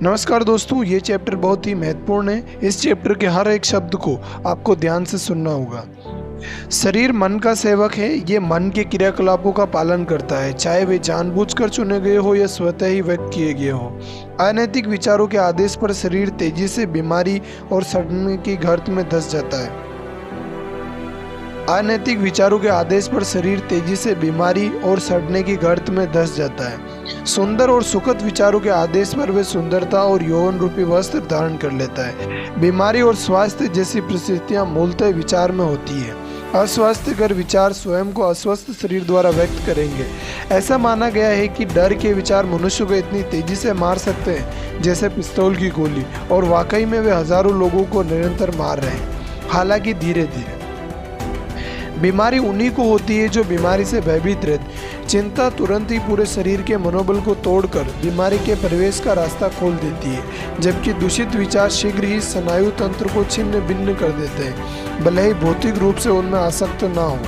नमस्कार दोस्तों, ये चैप्टर बहुत ही महत्वपूर्ण है। इस चैप्टर के हर एक शब्द को आपको ध्यान से सुनना होगा। शरीर मन का सेवक है। ये मन के क्रियाकलापों का पालन करता है, चाहे वे जानबूझकर चुने गए हो या स्वतः ही व्यक्त किए गए हो। अनैतिक विचारों के आदेश पर शरीर तेजी से बीमारी और सड़ने की गर्त में धंस जाता है। अनैतिक विचारों के आदेश पर शरीर तेजी से बीमारी और सड़ने की गर्त में धंस जाता है। सुंदर और सुखद विचारों के आदेश पर वे सुंदरता और यौवन रूपी वस्त्र धारण कर लेता है। बीमारी और स्वास्थ्य जैसी परिस्थितियां मूलतः विचार में होती है। अस्वास्थ्यकर विचार स्वयं को अस्वस्थ शरीर द्वारा व्यक्त करेंगे। ऐसा माना गया है कि डर के विचार मनुष्य को इतनी तेजी से मार सकते हैं जैसे पिस्तौल की गोली, और वाकई में वे हजारों लोगों को निरंतर मार रहे हैं, हालांकि धीरे धीरे। बीमारी उन्हीं को होती है जो बीमारी से भयभीत रहते। चिंता तुरंत ही पूरे शरीर के मनोबल को तोड़कर बीमारी के प्रवेश का रास्ता खोल देती है, जबकि दूषित विचार शीघ्र ही स्नायु तंत्र को छिन्न भिन्न कर देते हैं, भले ही भौतिक रूप से उनमें आसक्त ना हो।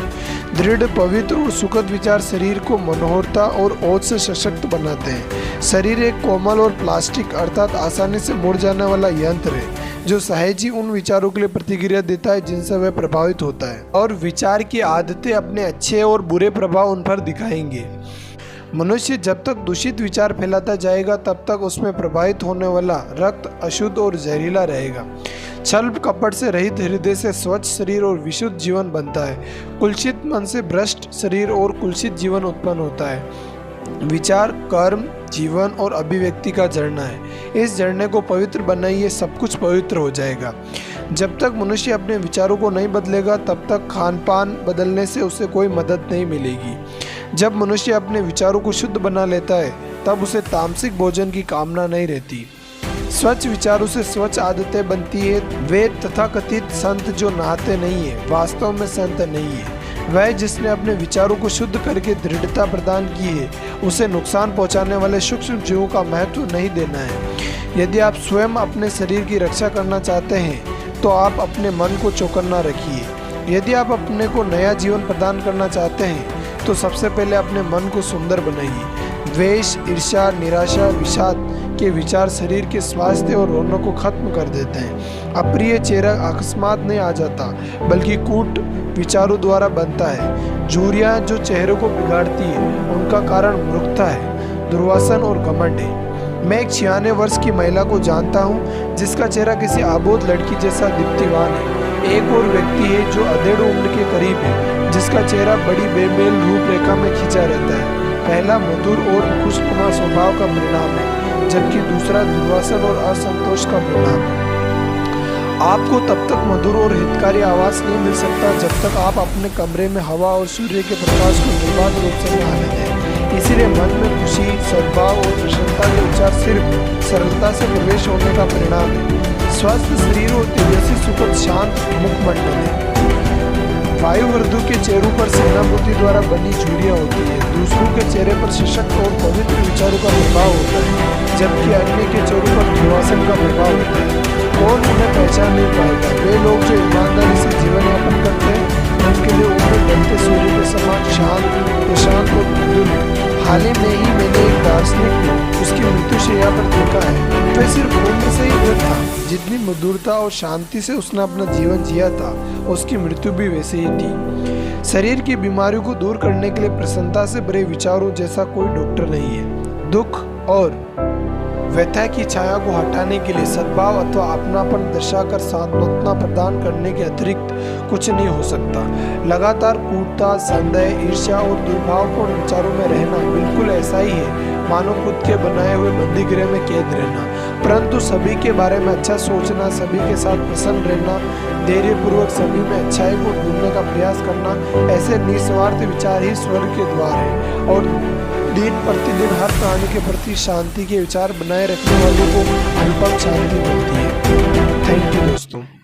दृढ़, पवित्र और सुखद विचार शरीर को मनोहरता और ओज से सशक्त बनाते हैं। शरीर एक कोमल और प्लास्टिक अर्थात आसानी से मुड़ जाने वाला यंत्र है, जो सहज ही उन विचारों के लिए प्रतिक्रिया देता है जिनसे वह प्रभावित होता है, और विचार की आदतें अपने अच्छे और बुरे प्रभाव उन पर दिखाएंगे। मनुष्य जब तक दूषित विचार फैलाता जाएगा तब तक उसमें प्रभावित होने वाला रक्त अशुद्ध और जहरीला रहेगा। छल कपट से रहित हृदय से स्वच्छ शरीर और विशुद्ध जीवन बनता है। कुलसित मन से भ्रष्ट शरीर और कुलसित जीवन उत्पन्न होता है। विचार, कर्म, जीवन और अभिव्यक्ति का झरना है। इस झरने को पवित्र बनाइए, सब कुछ पवित्र हो जाएगा। जब तक मनुष्य अपने विचारों को नहीं बदलेगा तब तक खान पान बदलने से उसे कोई मदद नहीं मिलेगी। जब मनुष्य अपने विचारों को शुद्ध बना लेता है तब उसे तामसिक भोजन की कामना नहीं रहती। स्वच्छ विचारों से स्वच्छ आदतें बनती है। वे तथाकथित संत जो नहाते नहीं है वास्तव में संत नहीं है। वह जिसने अपने विचारों को शुद्ध करके दृढ़ता प्रदान की है, उसे नुकसान पहुंचाने वाले सूक्ष्म जीवों का महत्व नहीं देना है। यदि आप स्वयं अपने शरीर की रक्षा करना चाहते हैं तो आप अपने मन को चौकन्ना रखिए। यदि आप अपने को नया जीवन प्रदान करना चाहते हैं तो सबसे पहले अपने मन को सुंदर बनाइए। द्वेष, ईर्ष्या, निराशा, विषाद के विचार शरीर के स्वास्थ्य और रौनक को खत्म कर देते हैं। अप्रिय चेहरा अकस्मात नहीं आ जाता, बल्कि कूट विचारों द्वारा बनता है। झुर्रियां जो चेहरे को बिगाड़ती है उनका कारण मूर्खता है, दुर्वासन और घमंड है। मैं एक 96 वर्ष की महिला को जानता हूँ जिसका चेहरा किसी आबोध लड़की जैसा दीप्तिवान है। एक और व्यक्ति है जो अधेड़ उम्र के करीब है, जिसका चेहरा बड़ी बेमेल रूपरेखा में खिंचा रहता है। पहला मधुर और खुशनुमा स्वभाव का परिणाम है, जबकि दूसरा दुर्वासन और असंतोष का परिणाम है। आपको तब तक मधुर और हितकारी आवास नहीं मिल सकता जब तक आप अपने कमरे में हवा और सूर्य के प्रकाश को निर्बाध रूप से न आने दें। इसीलिए मन में खुशी, सद्भाव और प्रसन्नता के विचार सिर्फ सरलता से प्रवेश होने का परिणाम है। स्वस्थ शरीर और तेजस्वी सुखद शांत मुखमंडल है। वायुवर्धु के चेहरों पर सहानुभूति द्वारा बनी झुर्रियां होती है। दूसरों के चेहरे पर सशक्त और पवित्र विचारों का प्रभाव होता है, जबकि अन्य के चेहरों पर दुर्वासन का प्रभाव होता है। कौन उन्हें पहचान नहीं पाएगा? वे लोग जो ईमानदारी से जीवन यापन करते हैं, उनके लिए उम्र ढलते सूर्य के समान शांत, प्रशांत और मधुर है। हाल ही में ही मैंने एक दार्शनिक को उसकी मृत्युशैया पर देखा है। वह सिर्फ उम्र से ही वृद्ध था। जितनी मधुरता और शांति से उसने अपना जीवन जिया था, उसकी मृत्यु भी वैसे ही थी। शरीर की बीमारियों को दूर करने के लिए प्रसन्नता से भरे विचारों जैसा कोई डॉक्टर नहीं है। दुख और व्यथा की छाया को हटाने के लिए सद्भाव अथवा अपनापन दर्शाकर सांत्वना प्रदान करने के अतिरिक्त कुछ नहीं हो सकता। लगातार कूटता, संदेह, ईर्ष्या और दुर्भावपूर्ण विचारों में रहना बिल्कुल ऐसा ही है मानो खुद के बनाए हुए बंदीगृह में कैद रहना। परंतु सभी के बारे में अच्छा सोचना, सभी के साथ प्रसन्न रहना, धैर्यपूर्वक सभी में अच्छाई को ढूंढने का प्रयास करना, ऐसे निस्वार्थ विचार ही स्वर्ग के द्वार है। और दिन प्रतिदिन हर प्राणी के प्रति शांति के विचार बनाए रखने वालों को अनुपम शांति मिलती है। थैंक यू दोस्तों।